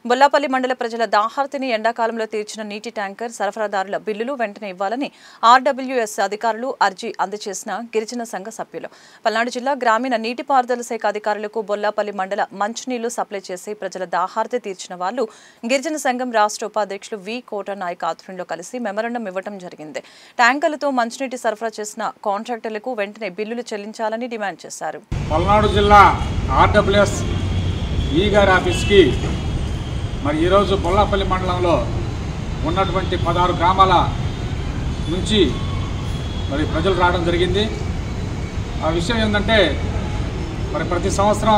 బొల్లాపల్లి మండల ప్రజల దాహార్తిని ఎండాకాలంలో తీర్చిన నీటి ట్యాంకర్ సరఫరాదారుల బిల్లులు వెంటనే ఇవ్వాలని ఆర్డబ్ల్యూఎస్ అధికారులు అర్జీ అందజేసిన గిరిజన సంఘ సభ్యులు. పల్నాడు జిల్లా గ్రామీణ నీటిపారుదల శాఖ అధికారులకు బొల్లాపల్లి మండల మంచినీళ్లు సప్లై చేసి ప్రజల దాహార్తి తీర్చిన వాళ్లు గిరిజన సంఘం రాష్ట్ర ఉపాధ్యక్షులు వి కోట నాయక్ ఆధ్వర్యంలో కలిసి మెమరాండం ఇవ్వడం జరిగింది. ట్యాంకర్లతో మంచినీటి సరఫరా చేసిన కాంట్రాక్టర్లకు వెంటనే బిల్లులు చెల్లించాలని డిమాండ్ చేశారు. పల్నాడు జిల్లా ఆర్డబ్ల్యూఎస్ ఈ గారి ఆఫీస్కి మరి ఈరోజు బొల్లాపల్లి మండలంలో ఉన్నటువంటి 16 గ్రామాల నుంచి మరి ప్రజలు రావడం జరిగింది. ఆ విషయం ఏంటంటే మరి ప్రతి సంవత్సరం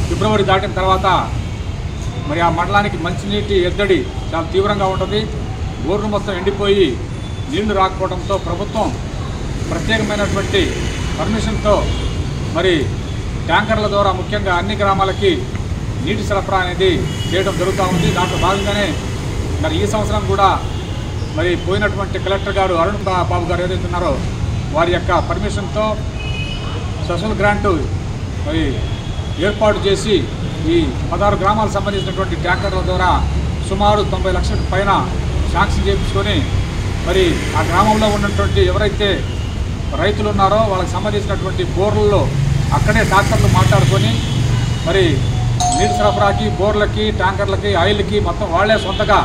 ఫిబ్రవరి దాటిన తర్వాత మరి ఆ మండలానికి మంచినీటి ఎద్దడి చాలా తీవ్రంగా ఉంటుంది. బోర్లు మొత్తం ఎండిపోయి నీళ్లు రాకపోవడంతో ప్రభుత్వం ప్రత్యేకమైనటువంటి పర్మిషన్తో మరి ట్యాంకర్ల ద్వారా ముఖ్యంగా అన్ని గ్రామాలకి నీటి సరఫరా అనేది చేయడం జరుగుతూ ఉంది. దాంట్లో భాగంగానే మరి ఈ సంవత్సరం కూడా మరి పోయినటువంటి కలెక్టర్ గారు అరుణ్ బాబు గారు ఏదైతే ఉన్నారో వారి యొక్క పర్మిషన్తో స్పెషల్ గ్రాంటు మరి ఏర్పాటు చేసి ఈ 16 గ్రామాలకు సంబంధించినటువంటి ట్యాంకర్ల ద్వారా సుమారు 90 లక్షల పైన శాంక్షన్ చేయించుకొని మరి ఆ గ్రామంలో ఉన్నటువంటి ఎవరైతే రైతులు ఉన్నారో వాళ్ళకి సంబంధించినటువంటి బోర్లలో అక్కడే ట్రాక్టర్లు మాట్లాడుకొని మరి నీటి సరఫరాకి, బోర్లకి, ట్యాంకర్లకి, ఆయిల్కి మొత్తం వాళ్లే సొంతగా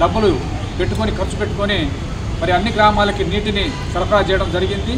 డబ్బులు పెట్టుకొని ఖర్చు పెట్టుకొని మరి అన్ని గ్రామాలకి నీటిని సరఫరా చేయడం జరిగింది.